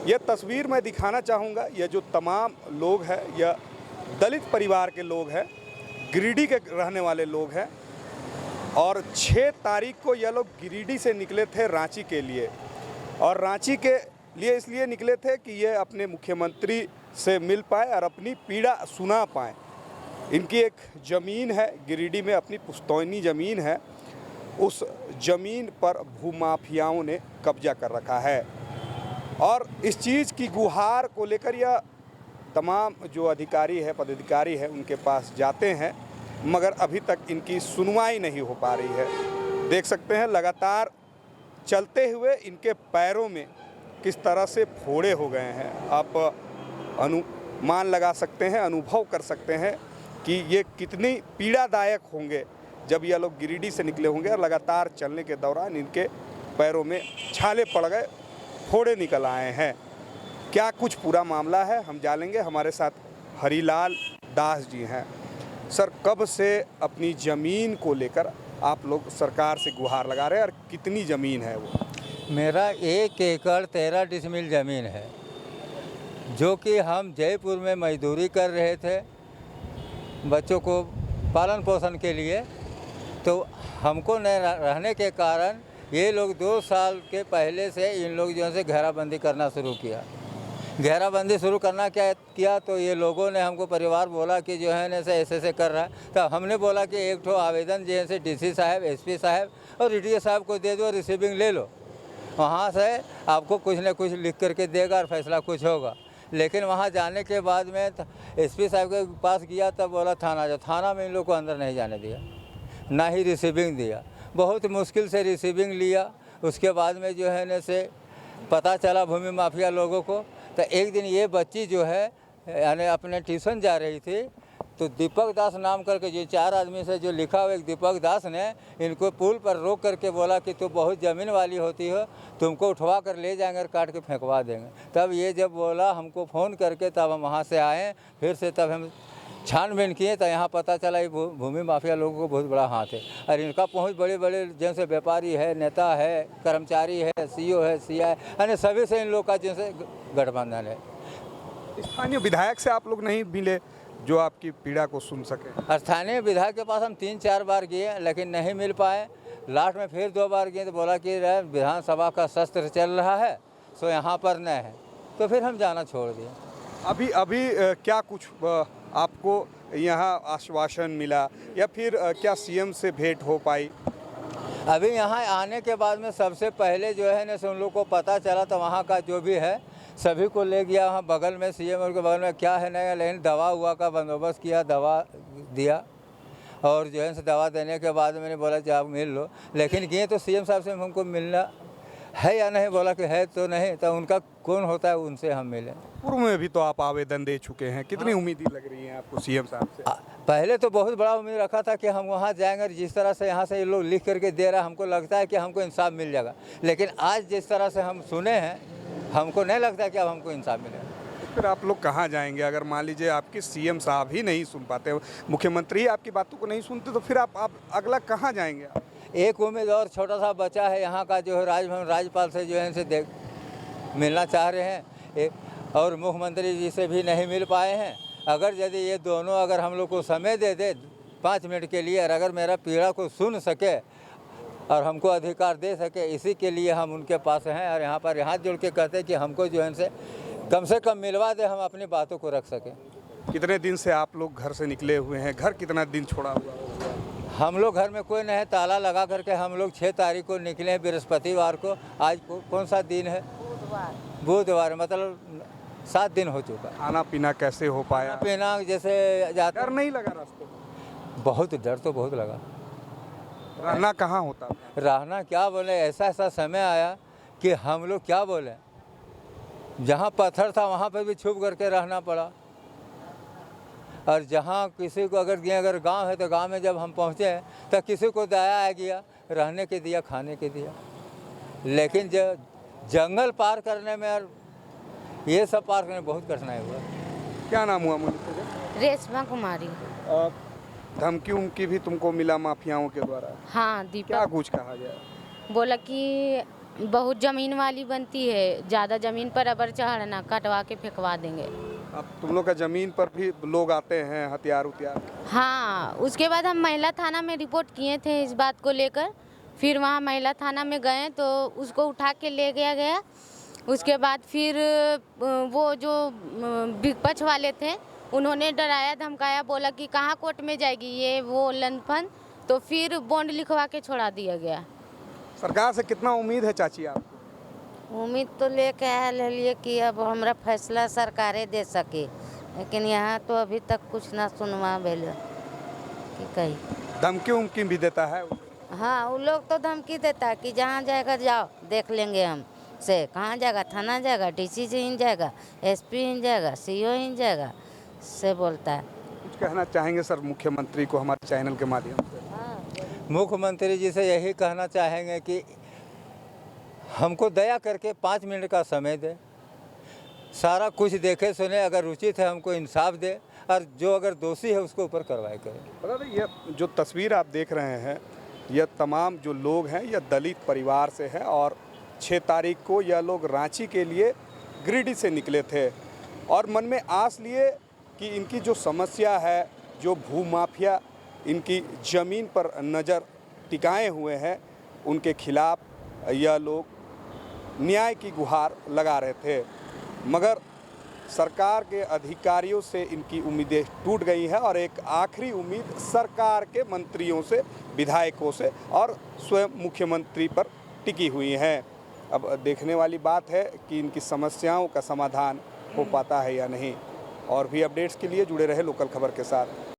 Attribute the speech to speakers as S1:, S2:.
S1: यह तस्वीर मैं दिखाना चाहूँगा, यह जो तमाम लोग हैं यह दलित परिवार के लोग हैं, गिरिडीह के रहने वाले लोग हैं और 6 तारीख को यह लोग गिरिडीह से निकले थे रांची के लिए। और रांची के लिए इसलिए निकले थे कि ये अपने मुख्यमंत्री से मिल पाए और अपनी पीड़ा सुना पाएँ। इनकी एक ज़मीन है गिरिडीह में, अपनी पुश्तैनी ज़मीन है, उस ज़मीन पर भूमाफियाओं ने कब्जा कर रखा है और इस चीज़ की गुहार को लेकर यह तमाम जो अधिकारी है, पदाधिकारी है, उनके पास जाते हैं, मगर अभी तक इनकी सुनवाई नहीं हो पा रही है। देख सकते हैं लगातार चलते हुए इनके पैरों में किस तरह से फोड़े हो गए हैं। आप अनुमान लगा सकते हैं, अनुभव कर सकते हैं कि ये कितनी पीड़ादायक होंगे जब यह लोग गिरिडीह से निकले होंगे और लगातार चलने के दौरान इनके पैरों में छाले पड़ गए, फोड़े निकल आए हैं। क्या कुछ पूरा मामला है हम जानेंगे। हमारे साथ हरिलाल दास जी हैं। सर, कब से अपनी ज़मीन को लेकर आप लोग सरकार से गुहार लगा रहे हैं और कितनी ज़मीन है वो?
S2: मेरा 1 एकड़ 13 डिसमिल ज़मीन है, जो कि हम जयपुर में मजदूरी कर रहे थे बच्चों को पालन पोषण के लिए। तो हमको न रहने के कारण ये लोग 2 साल के पहले से इन लोग जो है घेराबंदी करना शुरू किया। घेराबंदी शुरू करना क्या किया तो ये लोगों ने हमको परिवार बोला कि जो है न ऐसे कर रहा है। तो हमने बोला कि एक ठो आवेदन जो है डीसी साहब, एसपी साहब और रीडीओ साहब को दे दो, रिसीविंग ले लो, वहाँ से आपको कुछ न कुछ लिख करके देगा और फैसला कुछ होगा। लेकिन वहाँ जाने के बाद में एसपी साहब के पास गया तब बोला थाना जाओ। थाना में इन लोग को अंदर नहीं जाने दिया, ना ही रिसीविंग दिया। बहुत मुश्किल से रिसीविंग लिया। उसके बाद में जो है न से पता चला भूमि माफिया लोगों को। तो एक दिन ये बच्ची जो है यानी अपने ट्यूशन जा रही थी, तो दीपक दास नाम करके जो 4 आदमी से जो लिखा हुआ, एक दीपक दास ने इनको पुल पर रोक करके बोला कि तुम बहुत ज़मीन वाली होती हो, तुमको उठवा कर ले जाएंगे और काट के फेंकवा देंगे। तब ये जब बोला हमको फ़ोन करके, तब हम वहाँ से आए। फिर से तब हम छानबीन किए तो यहाँ पता चला ये भूमि माफिया लोगों को बहुत बड़ा हाथ है और इनका पहुँच बड़े बड़े जैसे व्यापारी है, नेता है, कर्मचारी है, सीईओ है, सीआई यानी सभी से इन लोग का जैसे गठबंधन है।
S1: स्थानीय विधायक से आप लोग नहीं मिले जो आपकी पीड़ा को सुन सके?
S2: स्थानीय विधायक के पास हम 3-4 बार गए लेकिन नहीं मिल पाए। लास्ट में फिर 2 बार गए तो बोला कि विधानसभा का सत्र चल रहा है, सो यहाँ पर न है। तो फिर हम जाना छोड़ दिए।
S1: अभी क्या कुछ आपको यहाँ आश्वासन मिला या फिर क्या सीएम से भेंट हो पाई?
S2: अभी यहाँ आने के बाद में सबसे पहले जो है ना उन लोग को पता चला तो वहाँ का जो भी है सभी को ले गया वहाँ बगल में, सीएम के बगल में क्या है नया, लेकिन दवा हुआ का बंदोबस्त किया, दवा दिया और जो है दवा देने के बाद मैंने बोला कि आप मिल लो। लेकिन गए तो सीएम साहब से हमको मिलना है या नहीं, बोला कि है तो नहीं, तो उनका कौन होता है उनसे हम मिले।
S1: पूर्व में भी तो आप आवेदन दे चुके हैं, कितनी उम्मीदें लग रही हैं आपको सीएम साहब से?
S2: पहले तो बहुत बड़ा उम्मीद रखा था कि हम वहाँ जाएंगे, जिस तरह से यहाँ से ये लोग लिख करके दे रहा है हमको लगता है कि हमको इंसाफ मिल जाएगा। लेकिन आज जिस तरह से हम सुने हैं हमको नहीं लगता कि अब हमको इंसाफ मिलेगा।
S1: तो फिर आप लोग कहाँ जाएंगे अगर मान लीजिए आपके सीएम साहब ही नहीं सुन पाते, मुख्यमंत्री ही आपकी बातों को नहीं सुनते, तो फिर आप अगला कहाँ जाएंगे?
S2: एक उम्मीद और छोटा सा बचा है यहाँ का जो है राजभवन, राज्यपाल से जो है इनसे मिलना चाह रहे हैं और मुख्यमंत्री जी से भी नहीं मिल पाए हैं। अगर यदि ये दोनों अगर हम लोग को समय दे दे 5 मिनट के लिए और अगर मेरा पीड़ा को सुन सके और हमको अधिकार दे सके, इसी के लिए हम उनके पास हैं और यहाँ पर हाथ जोड़ के कहते हैं कि हमको जो है इनसे कम से कम मिलवा दे, हम अपनी बातों को रख सकें।
S1: कितने दिन से आप लोग घर से निकले हुए हैं? घर कितना दिन छोड़ा हुआ?
S2: हम लोग घर में कोई नहीं, ताला लगा करके हम लोग 6 तारीख को निकले हैं, बृहस्पतिवार को। आज कौन सा दिन है? बुधवार, मतलब 7 दिन हो चुका।
S1: खाना पीना कैसे हो पाया?
S2: पीना जैसे
S1: डर नहीं लगा रास्ते में?
S2: बहुत डर तो बहुत लगा।
S1: रहना कहाँ होता?
S2: रहना क्या बोले, ऐसा समय आया कि हम लोग क्या बोले, जहाँ पत्थर था वहाँ पर भी छुप करके रहना पड़ा और जहाँ किसी को अगर गांव है तो गांव में जब हम पहुँचे तो किसी को दया आ गया, रहने के दिया, खाने के दिया। लेकिन जो जंगल पार करने में और ये सब पार करने में बहुत कठिनाई हुआ।
S1: क्या नाम हुआ मुझे?
S3: रेशमा कुमारी।
S1: धमकी उमकी भी तुमको मिला माफियाओं के द्वारा?
S3: हाँ,
S1: क्या
S3: दीपक
S1: कुछ कहा गया?
S3: बोला कि बहुत ज़मीन वाली बनती है, ज़्यादा ज़मीन पर अबर चढ़ना, कटवा के फेंकवा देंगे।
S1: अब तुम लोग का ज़मीन पर भी लोग आते हैं हथियार उथियार?
S3: हाँ, उसके बाद हम महिला थाना में रिपोर्ट किए थे इस बात को लेकर। फिर वहाँ महिला थाना में गए तो उसको उठा के ले गया। उसके बाद फिर वो जो विपक्ष वाले थे उन्होंने डराया धमकाया, बोला कि कहाँ कोर्ट में जाएगी ये वो लंदफंद, तो फिर बॉन्ड लिखवा के छोड़ा दिया गया।
S1: सरकार से कितना उम्मीद है चाची आपको?
S4: उम्मीद तो लेके आयल लिए कि अब हमरा फैसला सरकारे दे सके, लेकिन यहाँ तो अभी तक कुछ ना सुनवा भेल कि कही।
S1: धमकी उमकी भी देता है?
S4: हाँ, वो लोग तो धमकी देता कि जहाँ जाएगा जाओ, देख लेंगे हम से। कहाँ जाएगा? थाना जाएगा, डीसी से ही जाएगा, एसपी ही जाएगा, सीओ ही जाएगा, से बोलता है।
S1: कुछ कहना चाहेंगे सर मुख्यमंत्री को हमारे चैनल के माध्यम से?
S2: मुख्यमंत्री जी से यही कहना चाहेंगे कि हमको दया करके 5 मिनट का समय दे, सारा कुछ देखे सुने, अगर उचित है हमको इंसाफ दे, और जो अगर दोषी है उसको ऊपर कार्रवाई करे।
S1: बता दें, यह जो तस्वीर आप देख रहे हैं, यह तमाम जो लोग हैं यह दलित परिवार से हैं और 6 तारीख को यह लोग रांची के लिए गिरिडीह से निकले थे और मन में आस लिए कि इनकी जो समस्या है, जो भूमाफिया इनकी ज़मीन पर नज़र टिकाए हुए हैं, उनके खिलाफ यह लोग न्याय की गुहार लगा रहे थे, मगर सरकार के अधिकारियों से इनकी उम्मीदें टूट गई हैं और एक आखिरी उम्मीद सरकार के मंत्रियों से, विधायकों से और स्वयं मुख्यमंत्री पर टिकी हुई हैं। अब देखने वाली बात है कि इनकी समस्याओं का समाधान हो पाता है या नहीं। और भी अपडेट्स के लिए जुड़े रहे लोकल खबर के साथ।